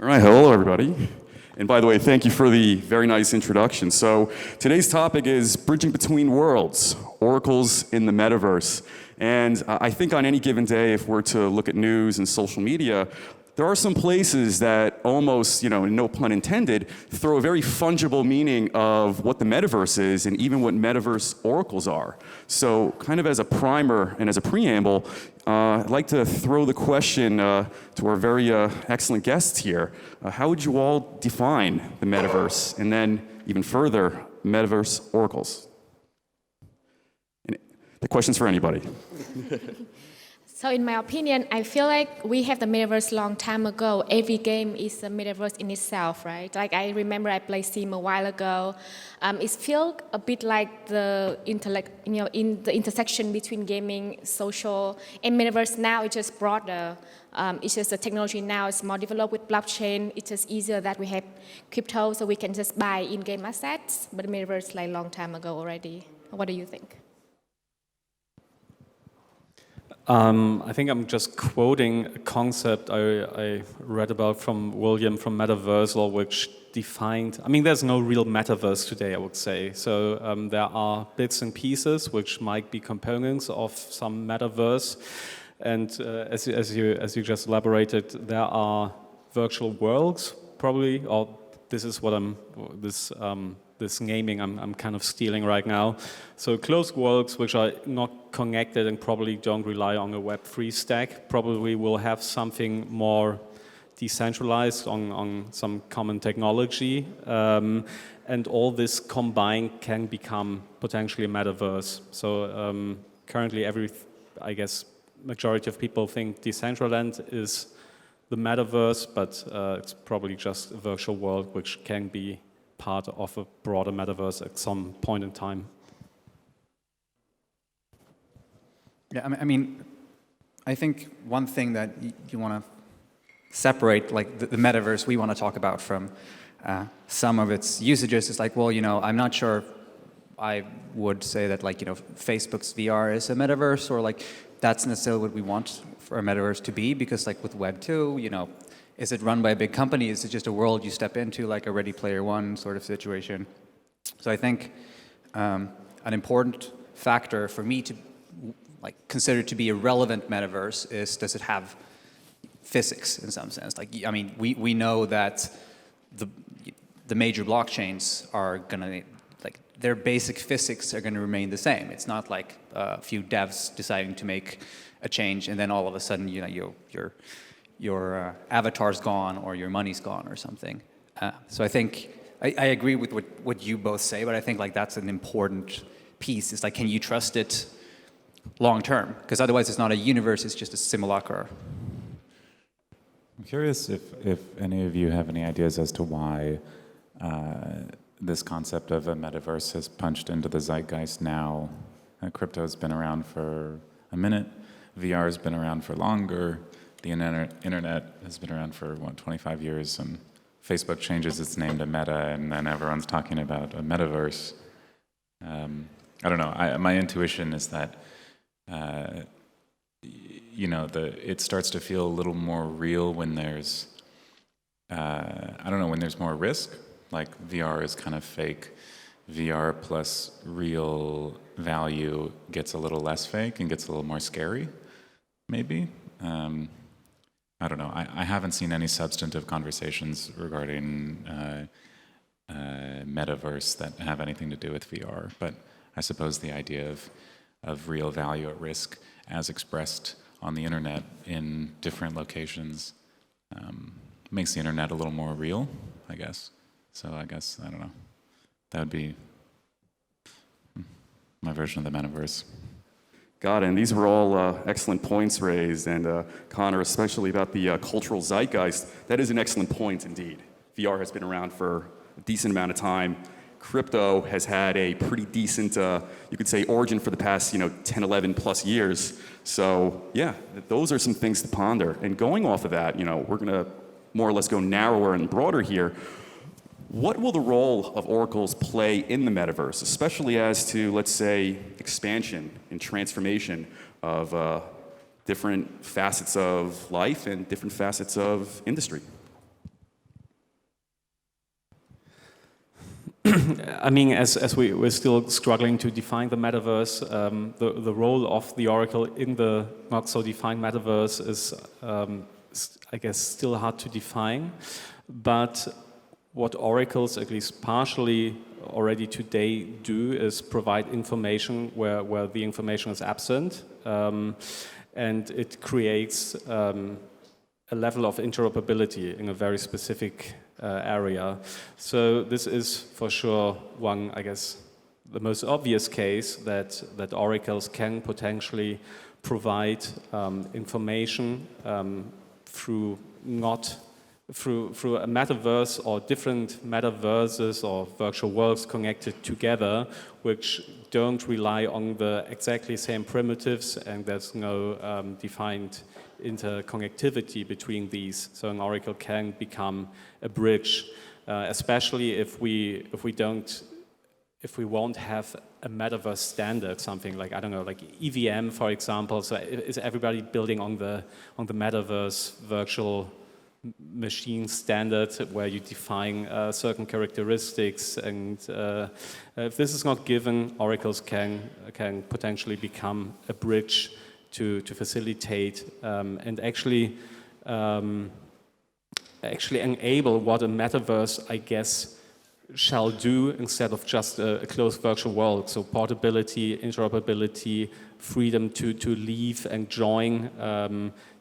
All right, hello everybody. And by the way, thank you for the very nice introduction. So today's topic is bridging between worlds, oracles in the metaverse. And I think on any given day, if we're to look at news and social media, there are some places that almost, no pun intended, throw a very fungible meaning of what the metaverse is and even what metaverse oracles are. So kind of as a primer and as a preamble, I'd like to throw the question to our very excellent guests here. How would you all define the metaverse? And then even further, metaverse oracles? And the question's for anybody. So in my opinion, I feel like we have the metaverse long time ago. Every game is a metaverse in itself, right? Like I remember I played Steam a while ago. It feels a bit like the in the intersection between gaming, social, and metaverse now it's just broader. It's just the technology now is more developed with blockchain. It's just easier that we have crypto, so we can just buy in-game assets. But the metaverse like long time ago already. What do you think? I think I'm just quoting a concept I read about from William from Metaverse, which defined, there's no real metaverse today, I would say. So there are bits and pieces which might be components of some metaverse. And as you just elaborated, there are virtual worlds, probably, or this is what this naming I'm kind of stealing right now. So closed worlds which are not connected and probably don't rely on a Web3 stack, probably will have something more decentralized on some common technology. And all this combined can become potentially a metaverse. So currently I guess, majority of people think Decentraland is the metaverse, but it's probably just a virtual world which can be part of a broader metaverse at some point in time. Yeah, I think one thing that you want to separate, like the metaverse we want to talk about from some of its usages is like, well, I'm not sure I would say that Facebook's VR is a metaverse or that's necessarily what we want for a metaverse to be, because with Web 2, is it run by a big company? Is it just a world you step into, like a Ready Player One sort of situation? So I think an important factor for me to consider to be a relevant metaverse is, does it have physics in some sense? We know that the major blockchains are gonna their basic physics are going to remain the same. It's not like a few devs deciding to make a change and then all of a sudden your avatar's gone or your money's gone or something. So I think I agree with what you both say, but I think that's an important piece. It's can you trust it long term? Because otherwise it's not a universe, it's just a simulacra. I'm curious if any of you have any ideas as to why this concept of a metaverse has punched into the zeitgeist now. Crypto's been around for a minute, VR's been around for longer, the internet has been around for, 25 years, and Facebook changes its name to Meta, and then everyone's talking about a metaverse. I don't know, my intuition is that, it starts to feel a little more real when there's, when there's more risk. Like VR is kind of fake. VR plus real value gets a little less fake and gets a little more scary, maybe. I don't know. I haven't seen any substantive conversations regarding metaverse that have anything to do with VR, but I suppose the idea of real value at risk as expressed on the internet in different locations makes the internet a little more real, I guess. So I guess, I don't know, that would be my version of the metaverse. Got it, and these were all excellent points raised, and Connor, especially about the cultural zeitgeist, that is an excellent point indeed. VR has been around for a decent amount of time. Crypto has had a pretty decent, you could say, origin for the past 10, 11 plus years. So yeah, those are some things to ponder. And going off of that, we're going to more or less go narrower and broader here. What will the role of oracles play in the metaverse, especially as to, let's say, expansion and transformation of different facets of life and different facets of industry? I mean, as we're still struggling to define the metaverse, the role of the Oracle in the not-so-defined metaverse is, I guess, still hard to define. But what oracles, at least partially already today, do is provide information where the information is absent. And it creates a level of interoperability in a very specific area. So this is for sure one, I guess, the most obvious case that oracles can potentially provide information through a metaverse or different metaverses or virtual worlds connected together, which don't rely on the exactly same primitives, and there's no defined interconnectivity between these. So an oracle can become a bridge, especially if we won't have a metaverse standard, something like, I don't know, like EVM, for example. So is everybody building on the metaverse virtual machine standard where you define certain characteristics, and if this is not given, oracles can potentially become a bridge to facilitate and actually enable what a metaverse, I guess, shall do instead of just a closed virtual world. So portability, interoperability, freedom to leave and join,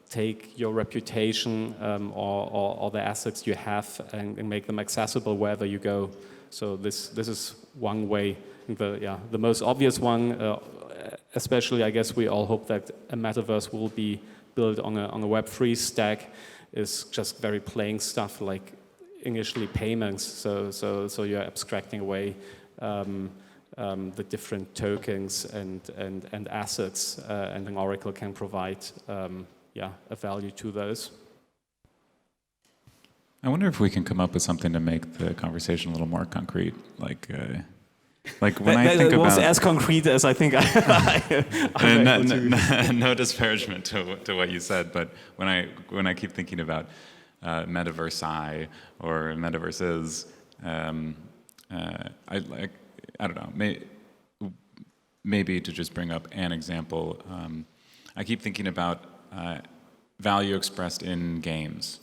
take your reputation or the assets you have and make them accessible wherever you go. So this is one way. The most obvious one, especially I guess we all hope that a metaverse will be built on a Web3 stack, is just very plain stuff like initially payments. So you're abstracting away the different tokens and assets, and an oracle can provide a value to those. I wonder if we can come up with something to make the conversation a little more concrete, like when I think about... It was as concrete as I think no disparagement to what you said, but when I keep thinking about Metaverse I or Metaverses, I don't know, maybe to just bring up an example, I keep thinking about value expressed in games.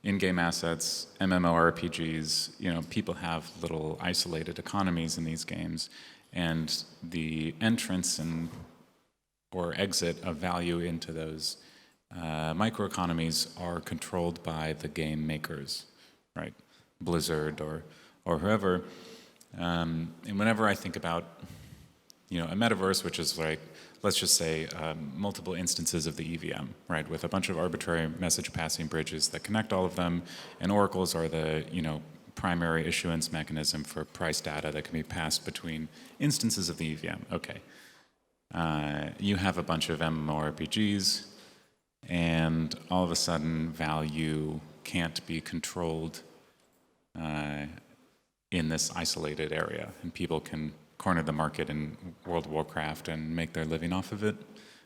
In-game assets, MMORPGs, people have little isolated economies in these games, and the entrance or exit of value into those microeconomies are controlled by the game makers, right? Blizzard or whoever. And whenever I think about, a metaverse, which is like, let's just say multiple instances of the EVM, right, with a bunch of arbitrary message passing bridges that connect all of them, and oracles are the primary issuance mechanism for price data that can be passed between instances of the EVM. Okay, you have a bunch of MMORPGs, and all of a sudden value can't be controlled in this isolated area, and people can corner the market in World of Warcraft and make their living off of it,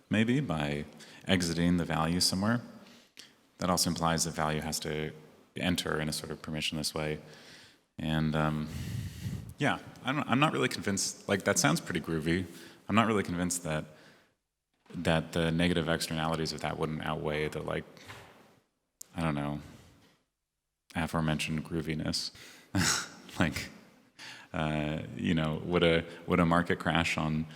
maybe by exiting the value somewhere. That also implies that value has to enter in a sort of permissionless way. And I'm not really convinced, like that sounds pretty groovy. I'm not really convinced that the negative externalities of that wouldn't outweigh the aforementioned grooviness. Would a market crash on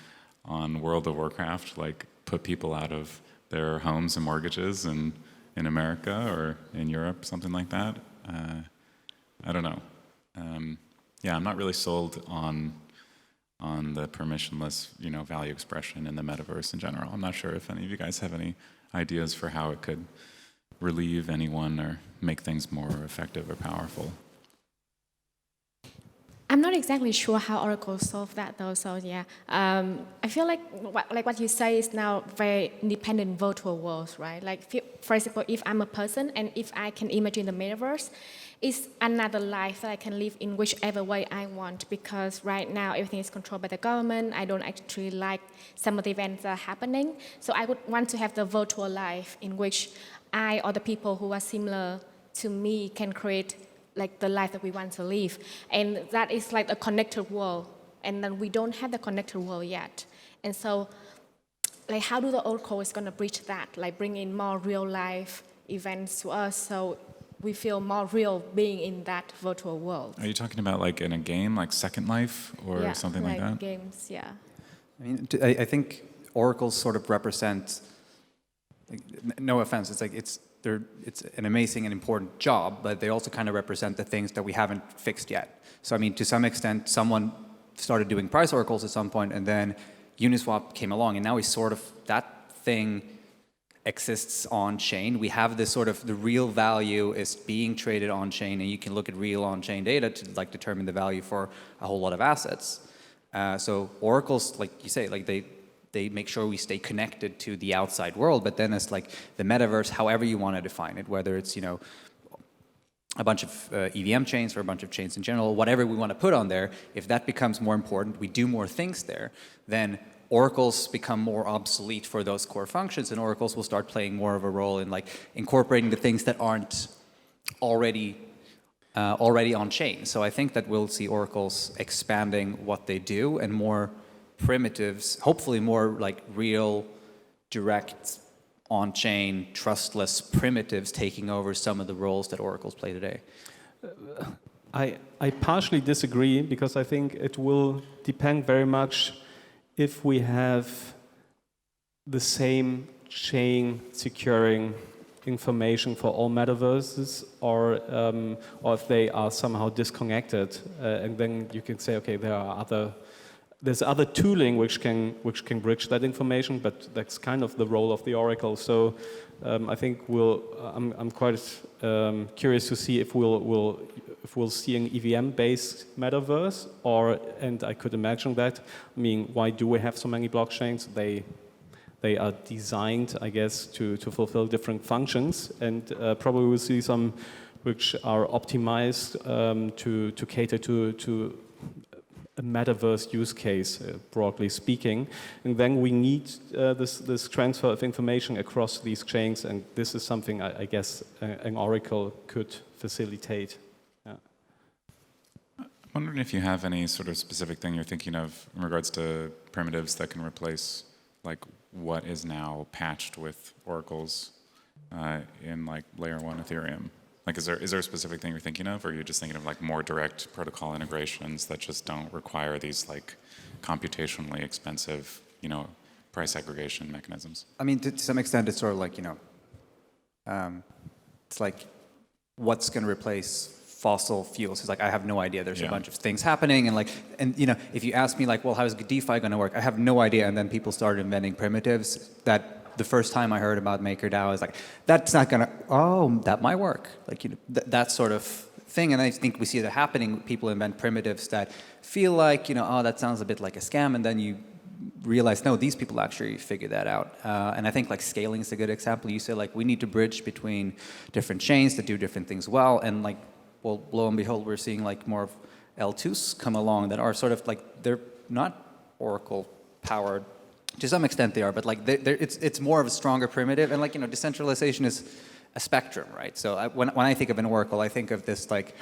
World of Warcraft put people out of their homes and mortgages in America or in Europe, something like that? I don't know. I'm not really sold on the permissionless, value expression in the metaverse in general. I'm not sure if any of you guys have any ideas for how it could relieve anyone or make things more effective or powerful. I'm not exactly sure how Oracle solved that though, so yeah. I feel like what you say is now very independent virtual worlds, right? For example, if I'm a person and if I can imagine the metaverse, it's another life that I can live in whichever way I want, because right now everything is controlled by the government. I don't actually like some of the events that are happening. So I would want to have the virtual life in which I or the people who are similar to me can create like the life that we want to live. And that is like a connected world. And then we don't have the connected world yet. And so, like, how do the Oracle is going to bridge that? Like, bring in more real life events to us so we feel more real being in that virtual world. Are you talking about like in a game, like Second Life or something like that? Games, yeah. I mean, I think oracles sort of represent, like, no offense, it's like it's an amazing and important job, but they also kind of represent the things that we haven't fixed yet. So I mean, to some extent, someone started doing price oracles at some point, and then Uniswap came along, and now we sort of, that thing exists on chain. We have this sort of, the real value is being traded on chain, and you can look at real on chain data to like determine the value for a whole lot of assets. So oracles, like you say, like they make sure we stay connected to the outside world, but then it's like the metaverse, however you want to define it, whether it's, you know, a bunch of EVM chains or a bunch of chains in general, whatever we want to put on there, if that becomes more important, we do more things there, then oracles become more obsolete for those core functions, and oracles will start playing more of a role in like incorporating the things that aren't already on chain. So I think that we'll see oracles expanding what they do, and more primitives, hopefully more like real, direct, on-chain, trustless primitives taking over some of the roles that oracles play today. I partially disagree, because I think it will depend very much if we have the same chain securing information for all metaverses, or if they are somehow disconnected, and then you can say, okay, there's other tooling which can bridge that information, but that's kind of the role of the Oracle. So I think I'm quite curious to see if we'll see an EVM-based metaverse, and I could imagine that. I mean, why do we have so many blockchains? They are designed, I guess, to fulfill different functions, and probably we'll see some which are optimized to cater to a metaverse use case, broadly speaking. And then we need this transfer of information across these chains, and this is something I guess an Oracle could facilitate. Yeah. I'm wondering if you have any sort of specific thing you're thinking of in regards to primitives that can replace like what is now patched with oracles in like layer 1 Ethereum. Like, is there a specific thing you're thinking of, or are you just thinking of like more direct protocol integrations that just don't require these like computationally expensive, you know, price aggregation mechanisms? I mean, to some extent, it's sort of like, you know, it's like, what's going to replace fossil fuels? It's like, I have no idea. There's a bunch of things happening, and you know, if you ask me like, well, how is DeFi going to work? I have no idea. And then people started inventing primitives that. The first time I heard about MakerDAO, I was like, that's not going to, that might work. Like, you know, that sort of thing. And I think we see that happening. People invent primitives that feel like, you know, that sounds a bit like a scam. And then you realize, no, these people actually figure that out. And I think like scaling is a good example. You say like, we need to bridge between different chains that do different things well. And like, well, lo and behold, we're seeing like more of L2s come along that are sort of like, they're not Oracle powered. To some extent they are, but like it's more of a stronger primitive, and like, you know, decentralization is a spectrum, right? So when I think of an Oracle, I think of this like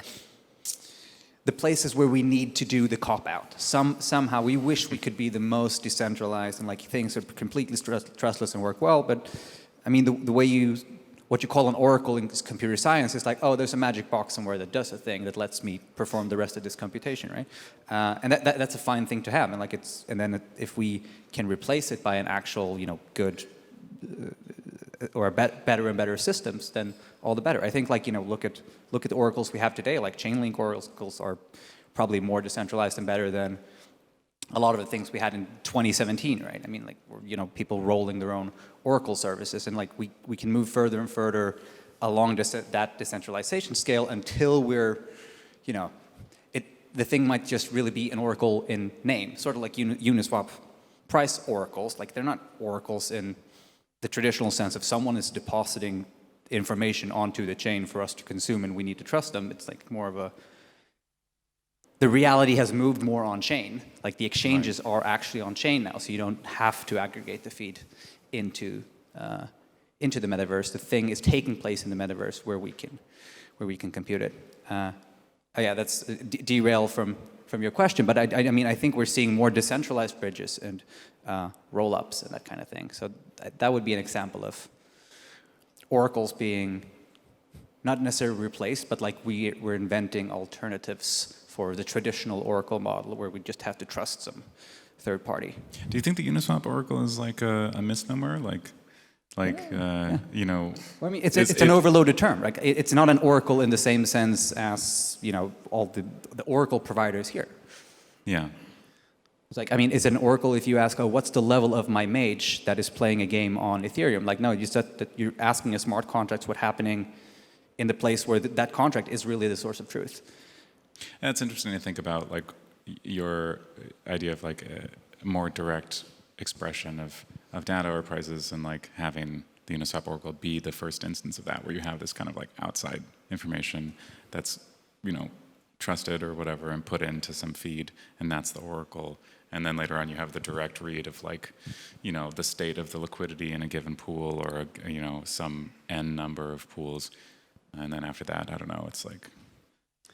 the places where we need to do the cop-out. Somehow we wish we could be the most decentralized and like things are completely trustless and work well, but I mean the way what you call an oracle in computer science is like, oh, there's a magic box somewhere that does a thing that lets me perform the rest of this computation, right? And that's a fine thing to have, and like if we can replace it by an actual, you know, good or better and better systems, then all the better. I think like, you know, look at the oracles we have today. Like Chainlink oracles are probably more decentralized and better than a lot of the things we had in 2017, right? I mean, like, you know, people rolling their own Oracle services, and like we can move further and further along that decentralization scale until we're, you know, the thing might just really be an Oracle in name, sort of like Uniswap price oracles. Like, they're not oracles in the traditional sense of someone is depositing information onto the chain for us to consume and we need to trust them. It's like more of the reality has moved more on chain. Like the exchanges are actually on chain now, so you don't have to aggregate the feed into into the metaverse, the thing is taking place in the metaverse where we can compute it. Yeah, that's derail from your question, but I mean, I think we're seeing more decentralized bridges and roll-ups and that kind of thing. So that would be an example of oracles being not necessarily replaced, but like we're inventing alternatives for the traditional oracle model where we just have to trust some third party. Do you think the Uniswap oracle is like a misnomer? You know... Well, I mean, it's an overloaded term, right? It's not an oracle in the same sense as, you know, all the oracle providers here. Yeah. It's like, I mean, it's an oracle if you ask, oh, what's the level of my mage that is playing a game on Ethereum? Like, no, you said that you're asking a smart contract what's happening in the place where that contract is really the source of truth. And it's interesting to think about, like, your idea of, like, a more direct expression of data or prices and, like, having the Uniswap oracle be the first instance of that, where you have this kind of, like, outside information that's, you know, trusted or whatever and put into some feed, and that's the oracle. And then later on you have the direct read of, like, you know, the state of the liquidity in a given pool or, you know, some n number of pools. And then after that, I don't know, it's like,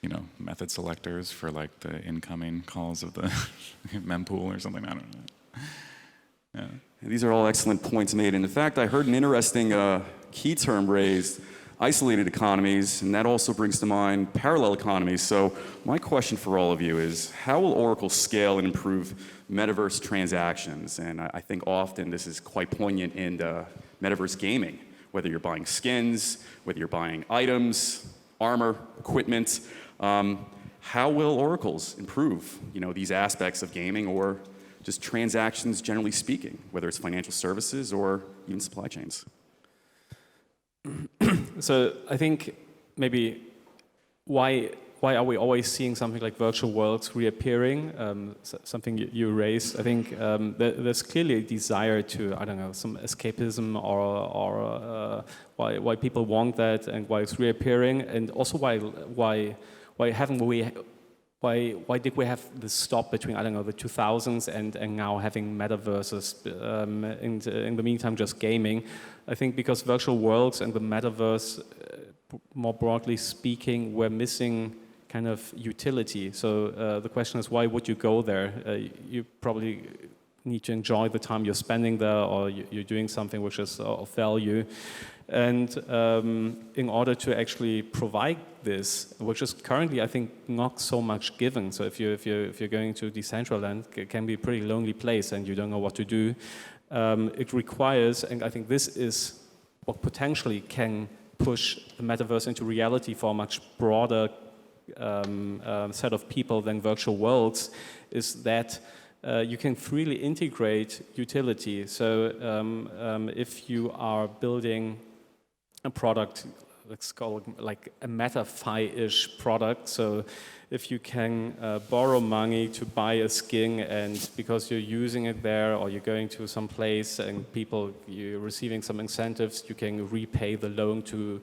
you know, method selectors for, like, the incoming calls of the mempool or something, I don't know. Yeah. These are all excellent points made. And in fact, I heard an interesting key term raised, isolated economies, and that also brings to mind parallel economies. So my question for all of you is, how will Oracle scale and improve metaverse transactions? And I think often this is quite poignant in metaverse gaming, whether you're buying skins, whether you're buying items, armor, equipment. How will oracles improve, you know, these aspects of gaming or just transactions generally speaking, whether it's financial services or even supply chains? So I think maybe why are we always seeing something like virtual worlds reappearing? Something you raised. I think there's clearly a desire to, I don't know, some escapism or why people want that and why it's reappearing, and also why did we have this stop between, I don't know, the 2000s and now having metaverses, in the meantime just gaming? I think because virtual worlds and the metaverse, more broadly speaking, were missing kind of utility. So the question is, why would you go there? You probably need to enjoy the time you're spending there, or you're doing something which is of value. And in order to actually provide this, which is currently, I think, not so much given. So if you're going to Decentraland, it can be a pretty lonely place, and you don't know what to do. It requires, and I think this is what potentially can push the metaverse into reality for a much broader set of people than virtual worlds, is that you can freely integrate utility. So if you are building a product, let's call it like a MetaFi-ish product, so if you can borrow money to buy a skin, and because you're using it there or you're going to some place and you're receiving some incentives, you can repay the loan to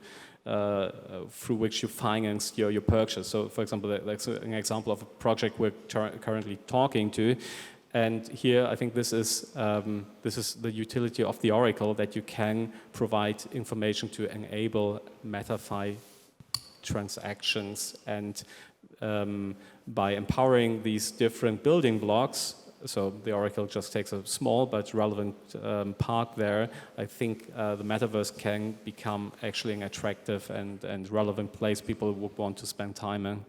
through which you financed your purchase. So for example, that's an example of a project we're currently talking to. And here, I think this is the utility of the Oracle, that you can provide information to enable MetaFi transactions, and by empowering these different building blocks, so the Oracle just takes a small but relevant part there, I think the metaverse can become actually an attractive and relevant place people would want to spend time in.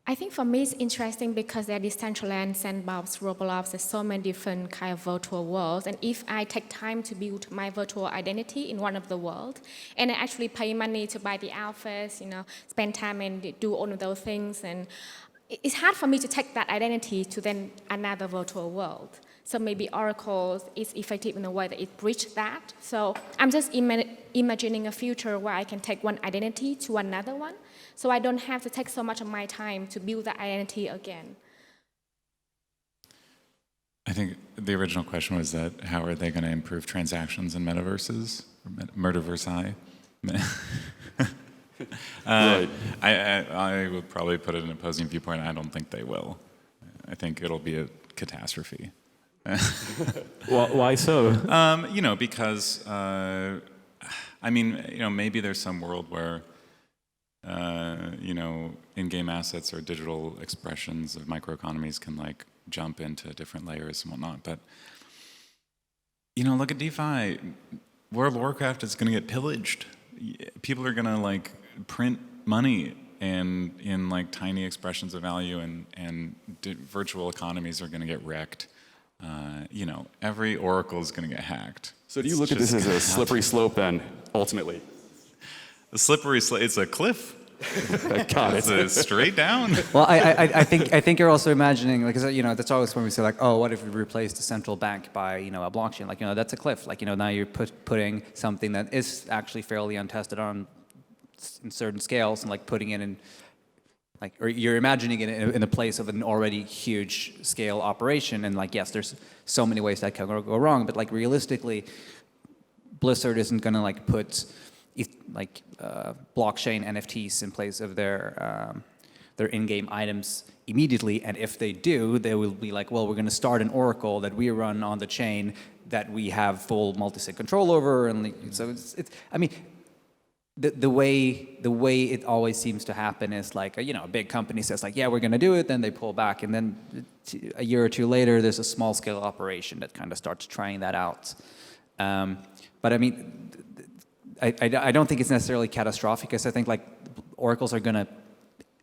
I think for me it's interesting because there are Decentraland, Sandbox, Roblox, there's so many different kind of virtual worlds. And if I take time to build my virtual identity in one of the worlds, and I actually pay money to buy the outfits, you know, spend time and do all of those things, and it's hard for me to take that identity to then another virtual world. So maybe Oracle is effective in a way that it bridges that. So I'm just imagining a future where I can take one identity to another one, so I don't have to take so much of my time to build that identity again. I think the original question was that how are they going to improve transactions in metaverses? Metaverse. Right. I would probably put it in an opposing viewpoint. I don't think they will. I think it'll be a catastrophe. Why so? Because maybe there's some world where in-game assets or digital expressions of microeconomies can like jump into different layers and whatnot. But look at DeFi. World of Warcraft is going to get pillaged. People are going to like print money and in like tiny expressions of value, and virtual economies are going to get wrecked. Every oracle is going to get hacked. So do you look at this as a slippery slope then, ultimately? A slippery slope. It's a cliff. Got it. It's straight down. Well, I think you're also imagining, like, that's always when we say, like, oh, what if we replace the central bank by, a blockchain? Like, that's a cliff. Like, now you're putting something that is actually fairly untested on in certain scales and, like, putting it in, like, or you're imagining it in the place of an already huge scale operation. And, like, yes, there's so many ways that can go wrong. But, like, realistically, Blizzard isn't going to, like, put blockchain NFTs in place of their in-game items immediately, and if they do, they will be like, well, we're going to start an oracle that we run on the chain that we have full multi-sig control over, and so it's the way it always seems to happen is like a big company says like, yeah, we're going to do it, then they pull back, and then a year or two later, there's a small-scale operation that kind of starts trying that out. But I mean, I don't think it's necessarily catastrophic, because I think like oracles are going to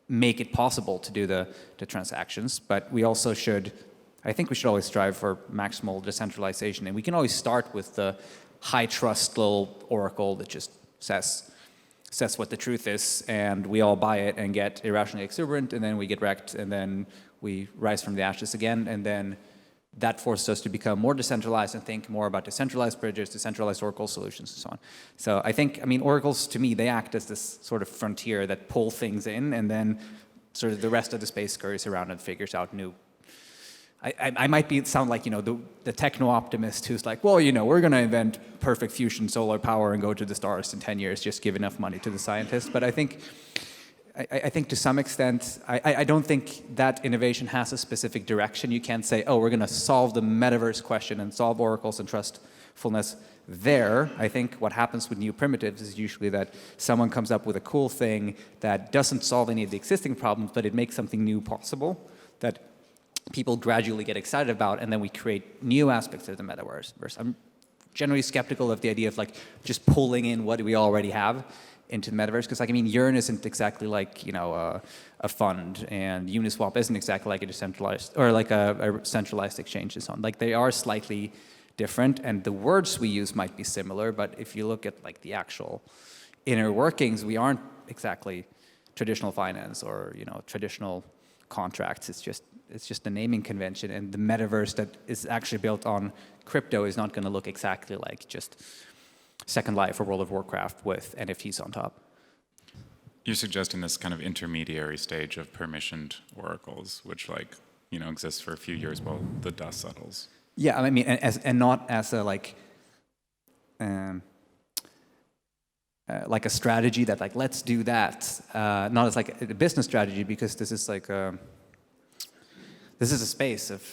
make it possible to do the transactions, but we also I think we should always strive for maximal decentralization, and we can always start with the high trust little oracle that just says what the truth is, and we all buy it and get irrationally exuberant, and then we get wrecked, and then we rise from the ashes again, and then that forced us to become more decentralized and think more about decentralized bridges, decentralized oracle solutions, and so on. So I think, oracles, to me, they act as this sort of frontier that pull things in, and then sort of the rest of the space scurries around and figures out new. I might sound like, the techno-optimist who's like, well, we're going to invent perfect fusion solar power and go to the stars in 10 years, just give enough money to the scientists. But I think to some extent, I don't think that innovation has a specific direction. You can't say, oh, we're going to solve the metaverse question and solve oracles and trustfulness there. I think what happens with new primitives is usually that someone comes up with a cool thing that doesn't solve any of the existing problems, but it makes something new possible that people gradually get excited about, and then we create new aspects of the metaverse. I'm generally skeptical of the idea of like just pulling in what we already have into the metaverse, because Yearn isn't exactly like a fund, and Uniswap isn't exactly like a decentralized or like a centralized exchange and so on. Like they are slightly different, and the words we use might be similar, but if you look at like the actual inner workings, we aren't exactly traditional finance or traditional contracts. It's just a naming convention, and the metaverse that is actually built on crypto is not going to look exactly like just Second Life or World of Warcraft with NFTs on top. You're suggesting this kind of intermediary stage of permissioned oracles, which exists for a few years while the dust settles. Yeah, and not as a like a strategy that like let's do that, not as like a business strategy, because this is like this is a space of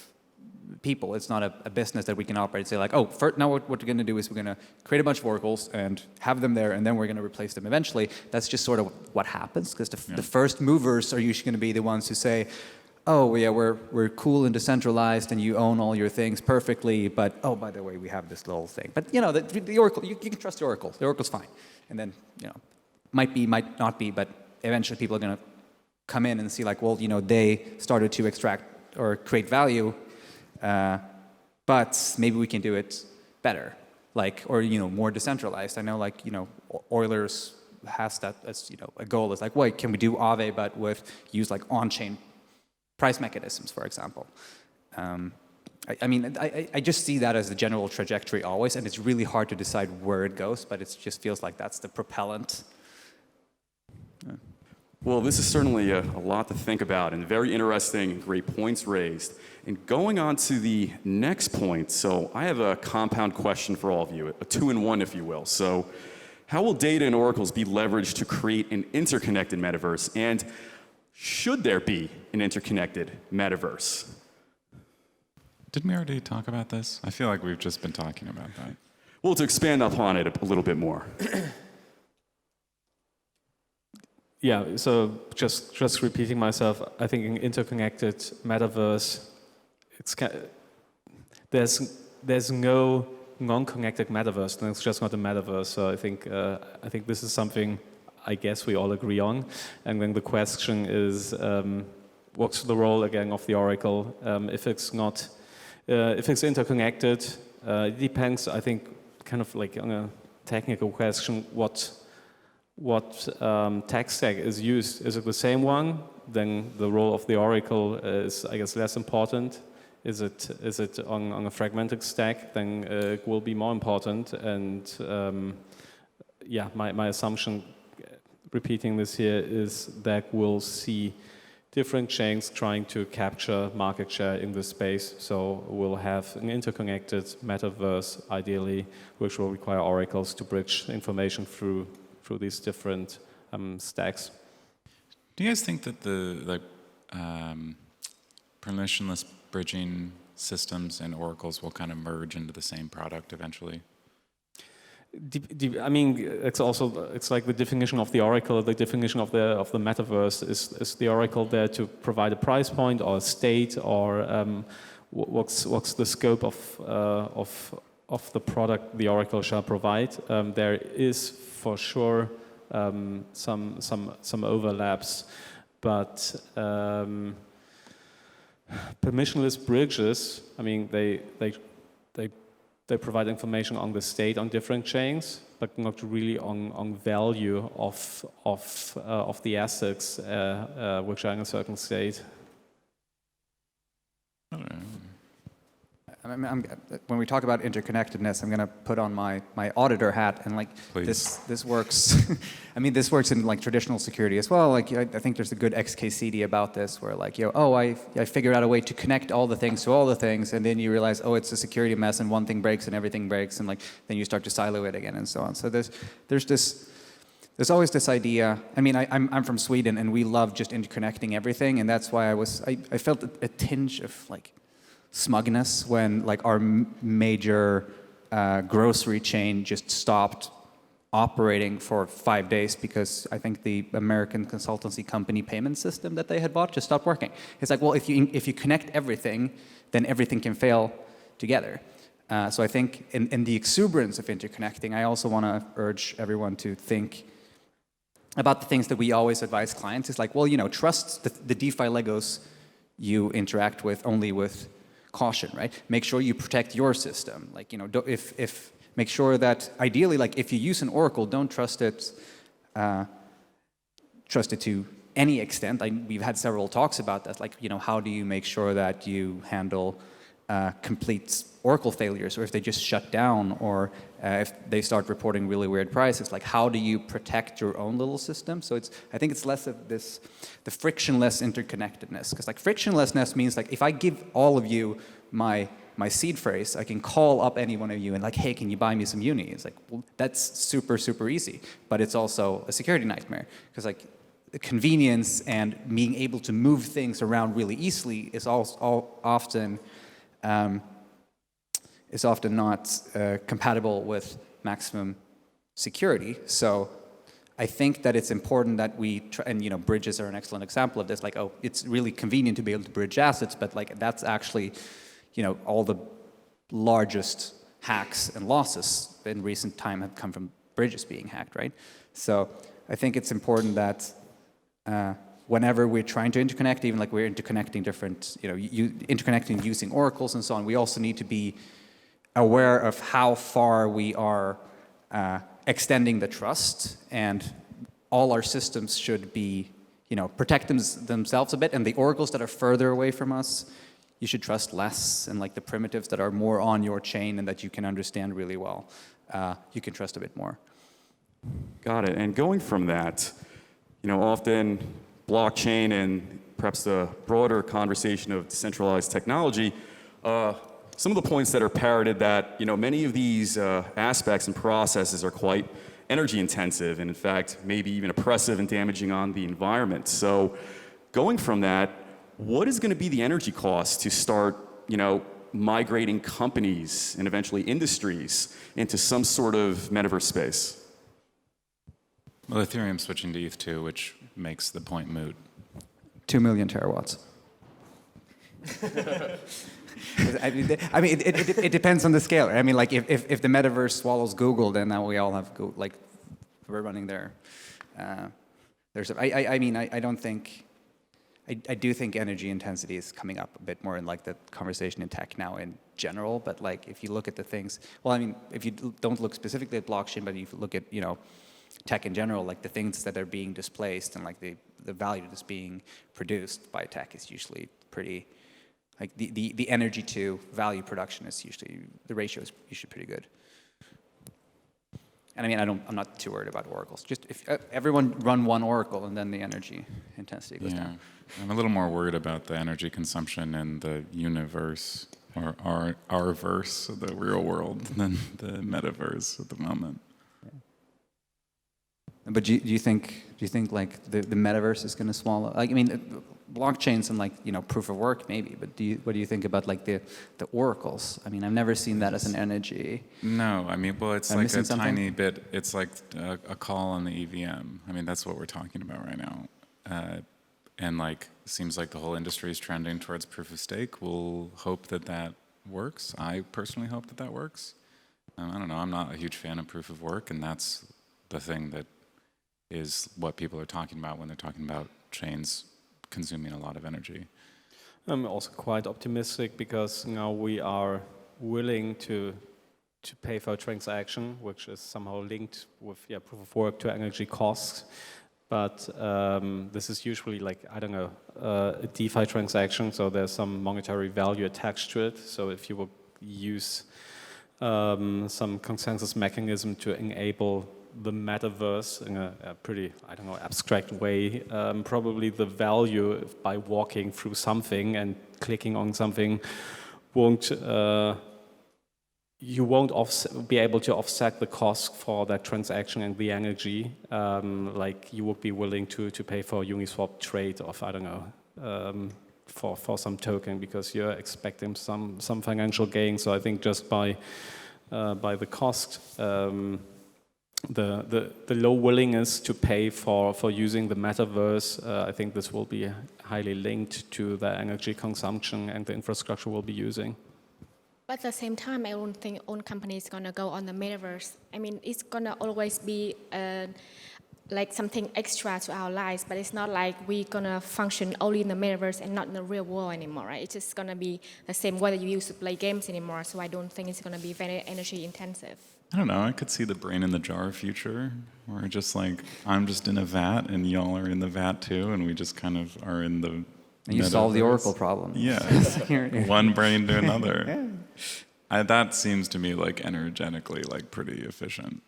people. It's not a business that we can operate and say like, oh, now what we're going to do is we're going to create a bunch of oracles and have them there, and then we're going to replace them eventually. That's just sort of what happens, because the first movers are usually going to be the ones who say, oh, yeah, we're cool and decentralized, and you own all your things perfectly, but, oh, by the way, we have this little thing. But, the oracle, you can trust the oracle. The oracle's fine. And then, might be, might not be, but eventually people are going to come in and see like, well, they started to extract or create value, but maybe we can do it better, or more decentralized. I know Euler's has that as a goal. It's like, wait, can we do Aave but use on-chain price mechanisms, for example? I just see that as the general trajectory always, and it's really hard to decide where it goes, but it just feels like that's the propellant. Well, this is certainly a lot to think about, and very interesting, great points raised. And going on to the next point, so I have a compound question for all of you, a two-in-one, if you will. So how will data and oracles be leveraged to create an interconnected metaverse, and should there be an interconnected metaverse? Didn't we already talk about this? I feel like we've just been talking about that. Well, to expand upon it a little bit more. Yeah, so just repeating myself, I think in interconnected metaverse, there's no non-connected metaverse, and it's just not a metaverse. So I think this is something I guess we all agree on. And then the question is, what's the role again of the Oracle? If it's not, if it's interconnected, it depends. I think kind of like on a technical question, what tech stack is used. Is it the same one? Then the role of the Oracle is, I guess, less important. Is it on a fragmented stack? Then it will be more important. And yeah, my assumption, repeating this here, is that we'll see different chains trying to capture market share in this space. So we'll have an interconnected metaverse, ideally, which will require oracles to bridge information through these different stacks. Do you guys think that the permissionless bridging systems and oracles will kind of merge into the same product eventually? I mean, it's like the definition of the oracle. The definition of the metaverse is the oracle there to provide a price point or a state, or what's the scope of the product the oracle shall provide? There is for sure some overlaps, but permissionless bridges, I mean, they provide information on the state on different chains, but not really on value of the assets which are in a certain state. I don't know. When we talk about interconnectedness, I'm going to put on my auditor hat, and like this works. I mean, this works in like traditional security as well. Like I think there's a good XKCD about this, where like I figured out a way to connect all the things to all the things, and then you realize, oh, it's a security mess, and one thing breaks and everything breaks, and like then you start to silo it again and so on. So there's always this idea. I mean, I'm from Sweden, and we love just interconnecting everything, and that's why I felt a tinge of like smugness when like our major grocery chain just stopped operating for 5 days because I think the American consultancy company payment system that they had bought just stopped working. It's like, well, if you connect everything, then everything can fail together. So I think in the exuberance of interconnecting, I also want to urge everyone to think about the things that we always advise clients. It's like, well, trust the DeFi Legos you interact with only with caution, right? Make sure you protect your system. Like, make sure that ideally, like if you use an oracle, don't trust it to any extent. We've had several talks about that. Like, how do you make sure that you handle complete oracle failures, or if they just shut down, or if they start reporting really weird prices? Like, how do you protect your own little system? So I think it's less of the frictionless interconnectedness, because like frictionlessness means like if I give all of you my seed phrase, I can call up any one of you and like, hey, can you buy me some uni? It's like, well, that's super, super easy, but it's also a security nightmare, because like the convenience and being able to move things around really easily is often not compatible with maximum security. So I think that it's important that we try, and bridges are an excellent example of this. Like, oh, it's really convenient to be able to bridge assets, but like that's actually, all the largest hacks and losses in recent time have come from bridges being hacked, right? So I think it's important that whenever we're trying to interconnect, even like we're interconnecting different, interconnecting using oracles and so on, we also need to be aware of how far we are extending the trust, and all our systems should be, protect themselves a bit, and the oracles that are further away from us, you should trust less, and like the primitives that are more on your chain and that you can understand really well, you can trust a bit more. Got it. And going from that, often blockchain and perhaps the broader conversation of decentralized technology, some of the points that are parroted that, many of these aspects and processes are quite energy intensive, and in fact, maybe even oppressive and damaging on the environment. So going from that, what is going to be the energy cost to start, migrating companies and eventually industries into some sort of metaverse space? Well, Ethereum's switching to ETH2, which makes the point moot. 2 million terawatts. It depends on the scale. I mean, like if the metaverse swallows Google, then now we all have Google, like we're running there. I don't think. I do think energy intensity is coming up a bit more in like the conversation in tech now in general. But like if you look at the things, well, I mean, if you don't look specifically at blockchain, but if you look at tech in general, like the things that are being displaced and like the value that's being produced by tech is usually pretty. Like the energy to value production is usually, the ratio is usually pretty good. And I mean, I'm not too worried about oracles. Just if everyone run one oracle and then the energy intensity goes down. I'm a little more worried about the energy consumption in the universe or our verse, the real world, than the metaverse at the moment. But do you think like the metaverse is going to swallow? Like, I mean, blockchains and like proof of work maybe. But what do you think about like the oracles? I mean, I've never seen that as an energy. No, I mean, well, it's like a tiny bit. It's like a call on the EVM. I mean, that's what we're talking about right now. And like, seems like the whole industry is trending towards proof of stake. We'll hope that works. I personally hope that works. I don't know. I'm not a huge fan of proof of work, and that's the thing that is what people are talking about when they're talking about chains consuming a lot of energy. I'm also quite optimistic because now we are willing to pay for a transaction, which is somehow linked with proof of work to energy costs. But this is usually like, I don't know, a DeFi transaction, so there's some monetary value attached to it. So if you will use some consensus mechanism to enable the metaverse in a pretty, I don't know, abstract way, probably the value by walking through something and clicking on something you won't be able to offset the cost for that transaction and the energy, like you would be willing to pay for a Uniswap trade of, I don't know, for some token because you're expecting some financial gain. So I think just by the cost, the low willingness to pay for using the metaverse, I think this will be highly linked to the energy consumption and the infrastructure we'll be using. But at the same time, I don't think all companies are going to go on the metaverse. I mean, it's going to always be like something extra to our lives, but it's not like we're going to function only in the metaverse and not in the real world anymore, right? It's just going to be the same whether you use to play games anymore, so I don't think it's going to be very energy intensive. I don't know, I could see the brain in the jar future, where just like, I'm just in a vat and y'all are in the vat too, and we just kind of are in the And you solve the oracle problem. Yeah, one brain to another. That seems to me like energetically like pretty efficient.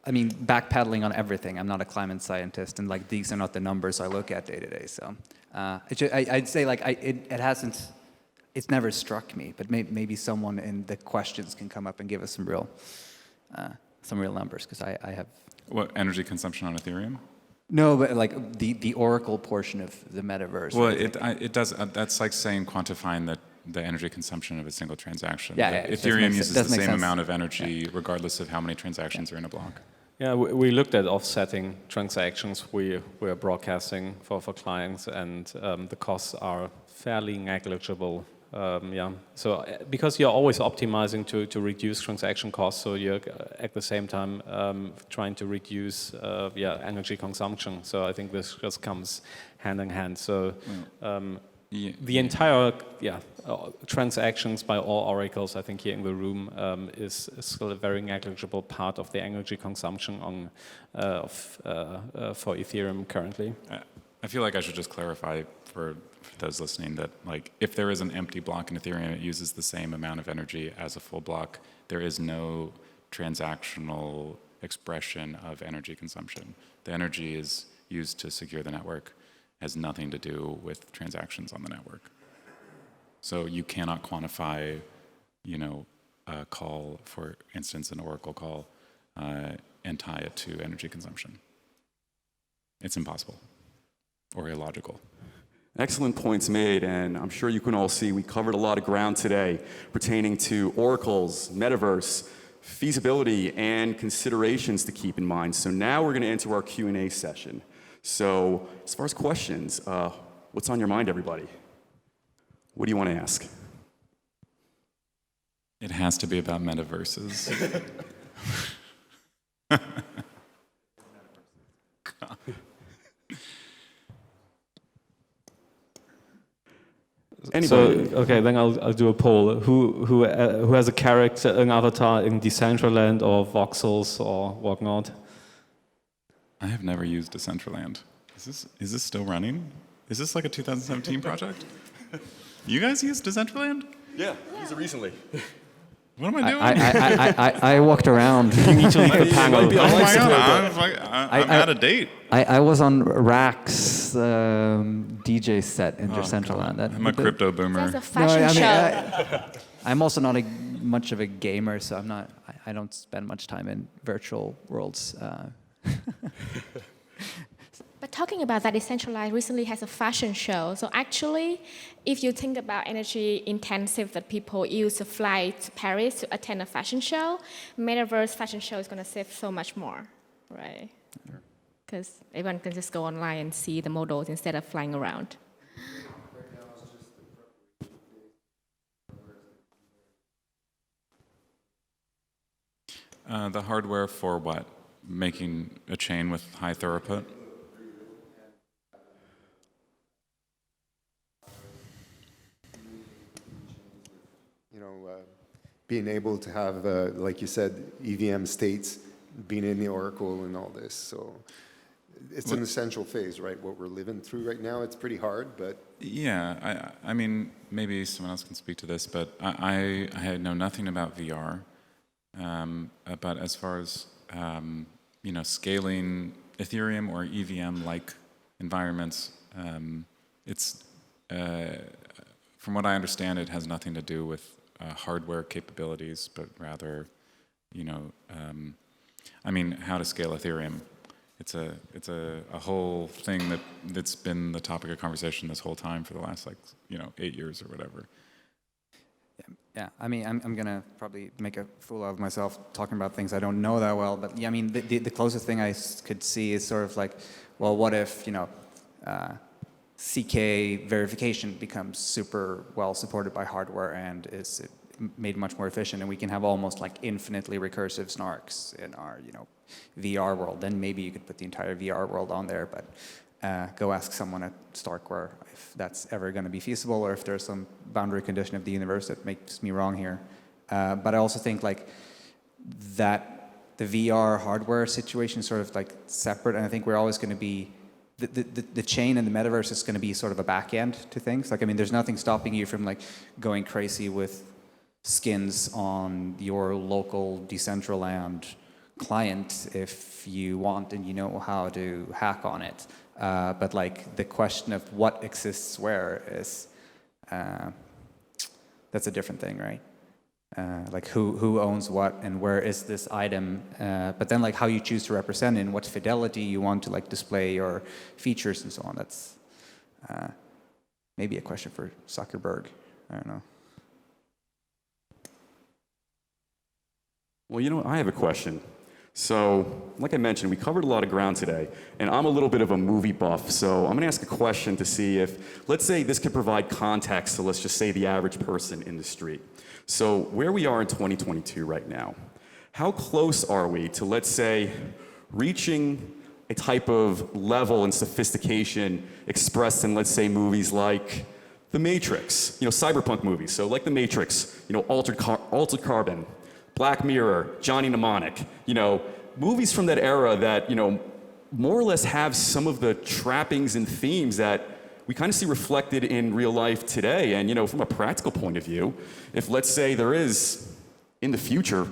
I mean, backpedaling on everything. I'm not a climate scientist, and like these are not the numbers I look at day to day. So I'd say like it hasn't. It's never struck me, but maybe someone in the questions can come up and give us some real numbers, because I have. What, energy consumption on Ethereum? No, but like the oracle portion of the metaverse. Well, it does. That's like saying quantifying the energy consumption of a single transaction. Yeah, Ethereum uses the same amount of energy regardless of how many transactions are in a block. Yeah, we looked at offsetting transactions we are broadcasting for clients, and the costs are fairly negligible. So because you're always optimizing to reduce transaction costs, so you're at the same time trying to reduce energy consumption. So I think this just comes hand in hand. So the entire transactions by all oracles, I think here in the room, is still a very negligible part of the energy consumption for Ethereum currently. I feel like I should just clarify for those listening that like if there is an empty block in Ethereum, it uses the same amount of energy as a full block. There is no transactional expression of energy consumption. The energy is used to secure the network, has nothing to do with transactions on the network. So you cannot quantify, a call, for instance, an oracle call, and tie it to energy consumption. It's impossible or illogical. Excellent points made, and I'm sure you can all see we covered a lot of ground today pertaining to oracles, metaverse, feasibility, and considerations to keep in mind. So now we're going to enter our Q&A session. So as far as questions, what's on your mind, everybody? What do you want to ask? It has to be about metaverses. Anybody? So, okay, then I'll do a poll. Who has a character, an avatar in Decentraland or voxels or whatnot? I have never used Decentraland. Is this still running? Is this like a 2017 project? You guys use Decentraland? Yeah, use it recently. What am I doing? I walked around. You need to leave the panel. Oh my God, I'm out of date. I was on Rack's DJ set in Decentraland. I'm a crypto boomer. That's a fashion show. I'm also not much of a gamer, so I don't spend much time in virtual worlds. But talking about that, Decentralized recently has a fashion show. So actually, if you think about energy intensive that people use to fly to Paris to attend a fashion show, Metaverse fashion show is going to save so much more, right? Because everyone can just go online and see the models instead of flying around. The hardware for what? Making a chain with high throughput? Being able to have, like you said, EVM states, being in the Oracle and all this. So it's an essential phase, right? What we're living through right now, it's pretty hard, but... Yeah, I mean, maybe someone else can speak to this, but I know nothing about VR. But as far as, scaling Ethereum or EVM-like environments, it's, from what I understand, it has nothing to do with hardware capabilities, but rather, how to scale Ethereum. It's a whole thing that's been the topic of conversation this whole time for the last 8 years or whatever. Yeah, I'm gonna probably make a fool out of myself talking about things I don't know that well, but yeah, the closest thing I could see is sort of like, well, what if, CK verification becomes super well supported by hardware and is made much more efficient, and we can have almost like infinitely recursive snarks in our, VR world. Then maybe you could put the entire VR world on there, but go ask someone at Starkware if that's ever going to be feasible, or if there's some boundary condition of the universe that makes me wrong here. But I also think like that the VR hardware situation is sort of like separate, and I think we're always going to be the chain and the metaverse is going to be sort of a back end to things. Like, there's nothing stopping you from like going crazy with skins on your local Decentraland client if you want and you know how to hack on it. But like the question of what exists where is, that's a different thing, right? Like who owns what and where is this item, but then like how you choose to represent it and what fidelity you want to like display your features and so on. That's maybe a question for Zuckerberg. I don't know. Well, I have a question. So, like I mentioned, we covered a lot of ground today, and I'm a little bit of a movie buff, so I'm gonna ask a question to see if, let's say this could provide context to, let's just say, the average person in the street. So, where we are in 2022 right now, how close are we to, let's say, reaching a type of level and sophistication expressed in, let's say, movies like The Matrix, cyberpunk movies, so like The Matrix, Altered Carbon, Black Mirror, Johnny Mnemonic, movies from that era that, more or less have some of the trappings and themes that we kind of see reflected in real life today. And, from a practical point of view, if let's say there is, in the future,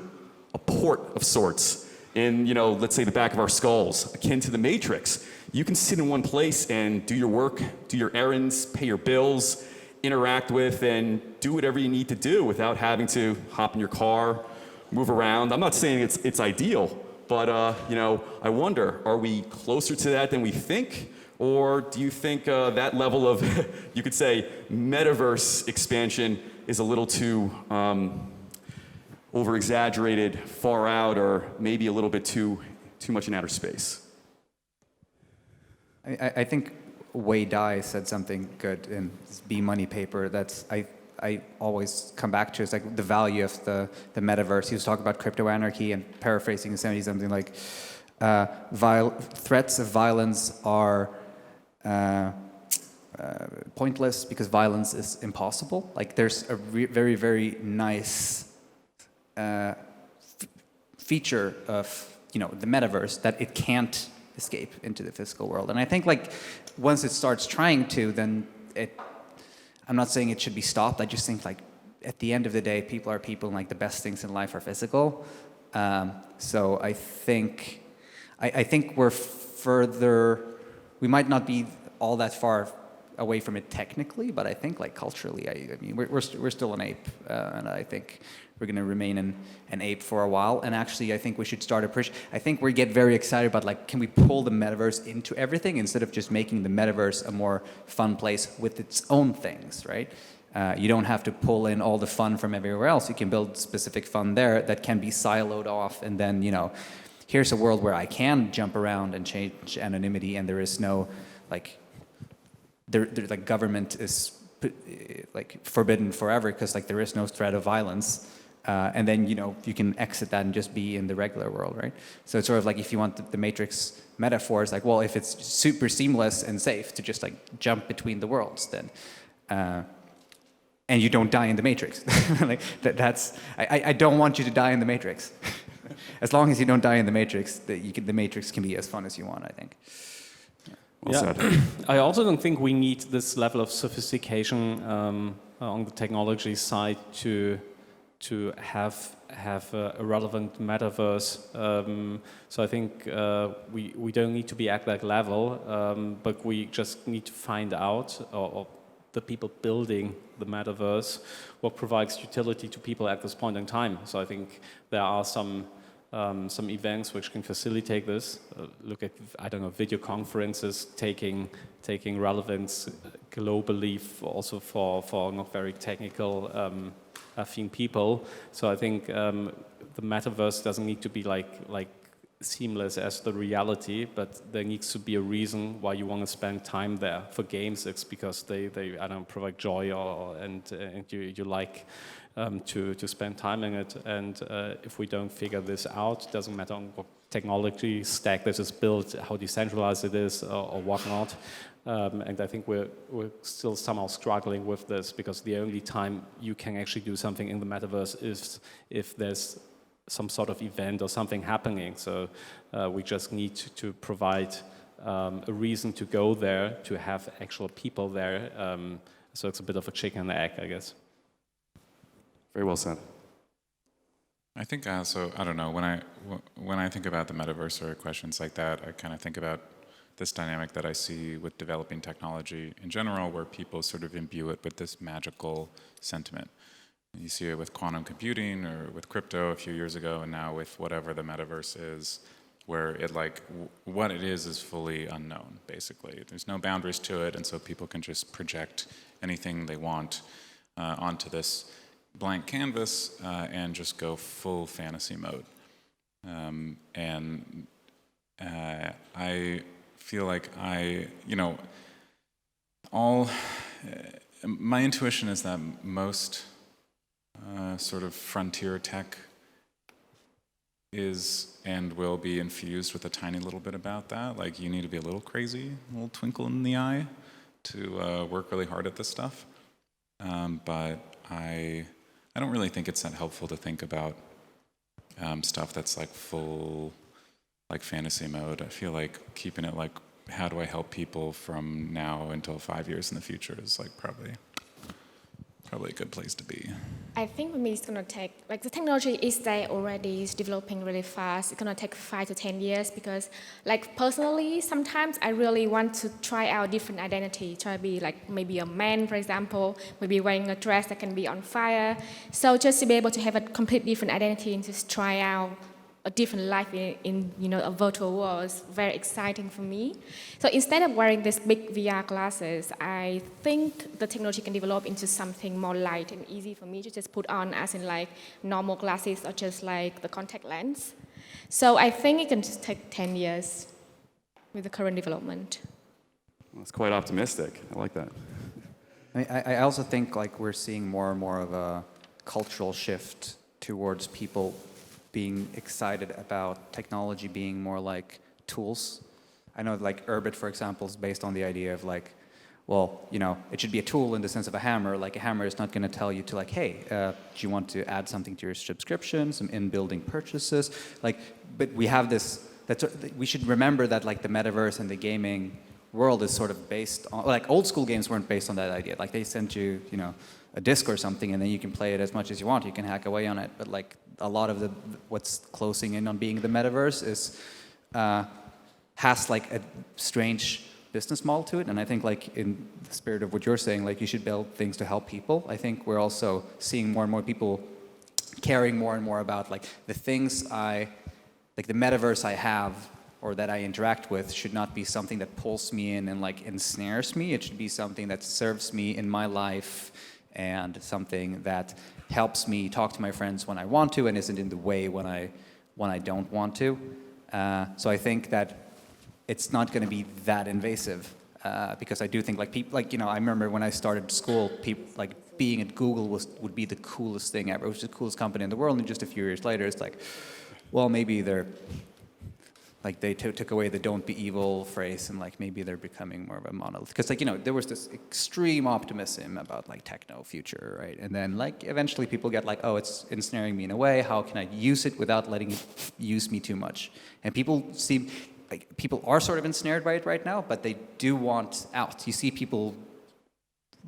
a port of sorts in, let's say the back of our skulls, akin to the Matrix, you can sit in one place and do your work, do your errands, pay your bills, interact with, and do whatever you need to do without having to hop in your car, move around. I'm not saying it's ideal, but I wonder, are we closer to that than we think? Or do you think that level of, you could say, metaverse expansion is a little too over-exaggerated, far out, or maybe a little bit too much in outer space? I think Wei Dai said something good in his B-Money paper that's I always come back to. It's like the value of the metaverse. He was talking about crypto anarchy and paraphrasing and something like threats of violence are pointless because violence is impossible. Like there's a very, very nice feature of the metaverse that it can't escape into the physical world. And I think like once it starts trying to, then I'm not saying it should be stopped. I just think like at the end of the day, people are people, and like the best things in life are physical. So I think we're further. We might not be all that far away from it technically, but I think like culturally, I mean, we're still an ape, and I think we're going to remain an ape for a while. And actually, I think we should start I think we get very excited about like, can we pull the metaverse into everything instead of just making the metaverse a more fun place with its own things, right? You don't have to pull in all the fun from everywhere else. You can build specific fun there that can be siloed off, and then here's a world where I can jump around and change anonymity, and there is no like like government is like forbidden forever because like there is no threat of violence. And then you can exit that and just be in the regular world, right? So it's sort of like if you want the Matrix metaphor, it's like, well, if it's super seamless and safe to just like jump between the worlds, then and you don't die in the Matrix. Like that's I don't want you to die in the Matrix. As long as you don't die in the Matrix, the Matrix can be as fun as you want, I think. Well said. I also don't think we need this level of sophistication on the technology side to have a relevant metaverse. So I think we don't need to be at that level, but we just need to find out, or the people building the metaverse, what provides utility to people at this point in time. So I think there are some events which can facilitate this. Look at, I don't know, video conferences taking relevance globally, also for not very technical affine people. So I think the metaverse doesn't need to be like seamless as the reality, but there needs to be a reason why you want to spend time there. For games, it's because they I don't know, provide joy and you like to spend time in it. And if we don't figure this out, it doesn't matter on what technology stack this is built, how decentralized it is, or whatnot. And I think we're still somehow struggling with this, because the only time you can actually do something in the metaverse is if there's some sort of event or something happening. So we just need to provide a reason to go there, to have actual people there. So it's a bit of a chicken and egg, I guess. Very well said. I think also, I don't know, when I think about the metaverse or questions like that, I kind of think about this dynamic that I see with developing technology in general, where people sort of imbue it with this magical sentiment. You see it with quantum computing or with crypto a few years ago, and now with whatever the metaverse is, where it what it is fully unknown, basically. There's no boundaries to it, and so people can just project anything they want onto this blank canvas and just go full fantasy mode. And I feel like my intuition is that most sort of frontier tech is and will be infused with a tiny little bit about that. Like, you need to be a little crazy, a little twinkle in the eye to work really hard at this stuff. But I don't really think it's that helpful to think about stuff that's like full like fantasy mode. I feel like keeping it like, how do I help people from now until 5 years in the future is like probably a good place to be. I think for me it's gonna take, like, the technology is there already, it's developing really fast. It's gonna take 5 to 10 years because, like, personally, sometimes I really want to try out different identity, try to be like maybe a man, for example, maybe wearing a dress that can be on fire. So just to be able to have a complete different identity and just try out a different life in a virtual world is very exciting for me. So instead of wearing these big VR glasses, I think the technology can develop into something more light and easy for me to just put on, as in like normal glasses or just like the contact lens. So I think it can just take 10 years with the current development. Well, that's quite optimistic. I like that. I also think like we're seeing more and more of a cultural shift towards people being excited about technology being more like tools. I know like Urbit, for example, is based on the idea of like, well, it should be a tool in the sense of a hammer. Like a hammer is not going to tell you to like, hey, do you want to add something to your subscription, some in-building purchases? Like, but we have this, we should remember that like the metaverse and the gaming world is sort of based on, like old school games weren't based on that idea. Like they sent you, a disc or something, and then you can play it as much as you want. You can hack away on it. But like a lot of what's closing in on being the metaverse is has like a strange business model to it. And I think like in the spirit of what you're saying, like you should build things to help people. I think we're also seeing more and more people caring more and more about like the things like the metaverse I have or that I interact with should not be something that pulls me in and like ensnares me. It should be something that serves me in my life and something that helps me talk to my friends when I want to and isn't in the way when I don't want to. So I think that it's not going to be that invasive because I do think like people like I remember when I started school, people like being at Google would be the coolest thing ever. It was the coolest company in the world, and just a few years later, it's like, well, maybe they're like they took away the "don't be evil" phrase, and like maybe they're becoming more of a monolith. Because like there was this extreme optimism about like techno future, right? And then like eventually people get like, oh, it's ensnaring me in a way. How can I use it without letting it use me too much? And people are sort of ensnared by it right now, but they do want out. You see people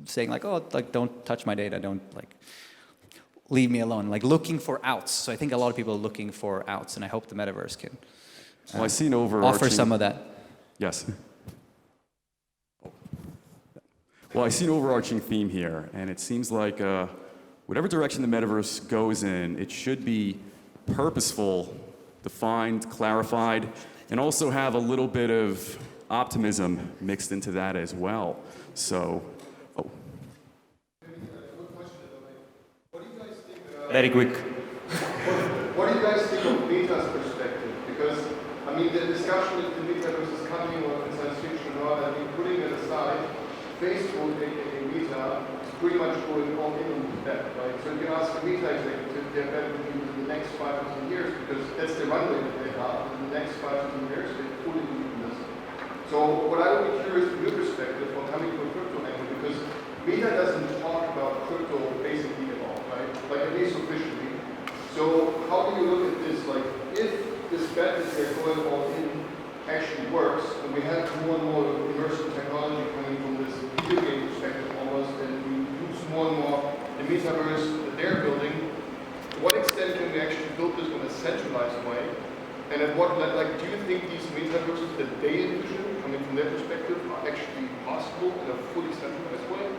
saying like, oh, like don't touch my data, don't like leave me alone, like looking for outs. So I think a lot of people are looking for outs, and I hope the metaverse can. Well, I see an overarching... Offer some of that. Yes. Well, I see an overarching theme here, and it seems like whatever direction the metaverse goes in, it should be purposeful, defined, clarified, and also have a little bit of optimism mixed into that as well. So, Very quick. What do you guys think of Meta's perspective? Because I mean, the discussion if the Metaverse is coming or in science fiction or not, I mean, putting it aside, Facebook, aka Meta, is pretty much going all in on that, right? So you can ask a Meta executive, they're better than you in the next 5 or 10 years, because that's the runway that they have. In the next 5 to 10 years, they fully believe in this. So what I would be curious from your perspective on coming from a crypto angle, because Meta doesn't talk about crypto basically at all, right? Like at least officially. So how do you look at this? Like, if this bet that they're going all in actually works, and we have more and more immersive technology coming from this video game perspective almost, and we use more and more the metaverse that they're building, to what extent can we actually build this in a centralized way? And at what, like, do you think these metaverses that they envision, coming from their perspective, are actually possible in a fully centralized way?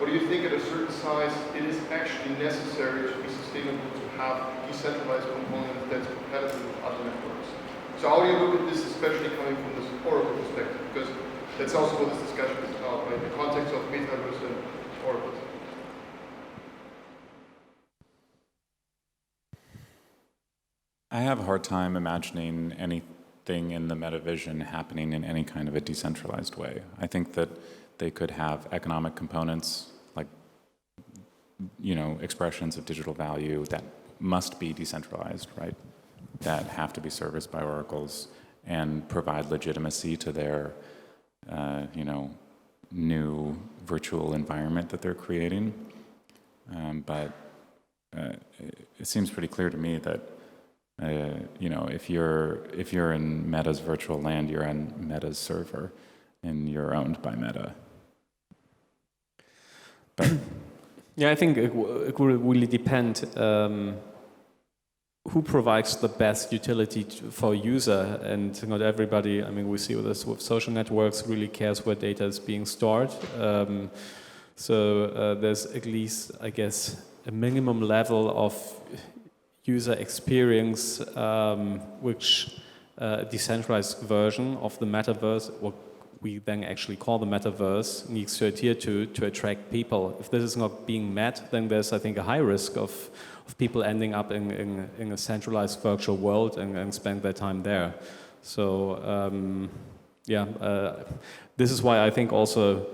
Or do you think at a certain size it is actually necessary to be sustainable to have decentralized components that's compatible with other networks? So how do you look at this, especially coming from this Oracle perspective? Because that's also what this discussion is about, right? The context of Metaverse and Oracle. I have a hard time imagining anything in the metavision happening in any kind of a decentralized way. I think that they could have economic components, like, expressions of digital value that must be decentralized, right? That have to be serviced by oracles and provide legitimacy to their, new virtual environment that they're creating. But it seems pretty clear to me that, if you're in Meta's virtual land, you're on Meta's server, and you're owned by Meta. But yeah, I think it will really depend who provides the best utility for a user, and not everybody. I mean, we see this with social networks really cares where data is being stored. So there's at least, I guess, a minimum level of user experience, which a decentralized version of the metaverse, what we then actually call the metaverse, needs to adhere to attract people. If this is not being met, then there's, I think, a high risk of people ending up in a centralized virtual world and spend their time there. So, this is why I think also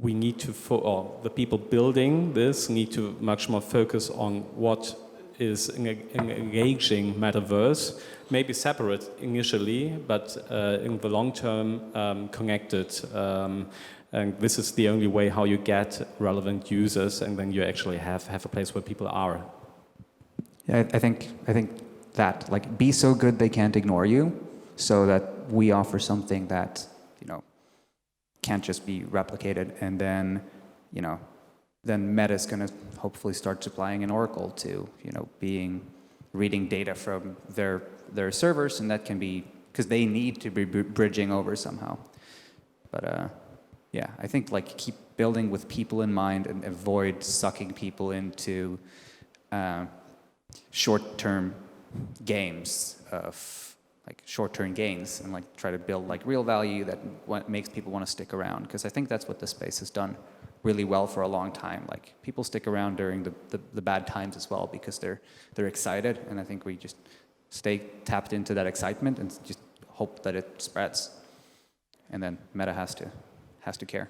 we need to, or the people building this need to much more focus on what is an engaging metaverse, maybe separate initially, but in the long term connected. And this is the only way how you get relevant users, and then you actually have a place where people are. Yeah, I think that, like, be so good they can't ignore you, so that we offer something that, you know, can't just be replicated, and then, you know, then Meta is going to hopefully start supplying an oracle to, you know, reading data from their servers, and that can be, because they need to be bridging over somehow. But yeah, I think, like, keep building with people in mind and avoid sucking people into short-term games of, like, short-term gains, and, like, try to build, like, real value that makes people want to stick around, because I think that's what the space has done really well for a long time. Like, people stick around during the bad times as well, because they're excited, and I think we just stay tapped into that excitement and just hope that it spreads, and then Meta has to care.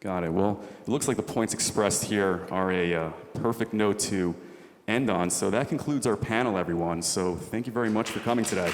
Got it. Well, it looks like the points expressed here are a perfect note to end on. So that concludes our panel, everyone. So thank you very much for coming today.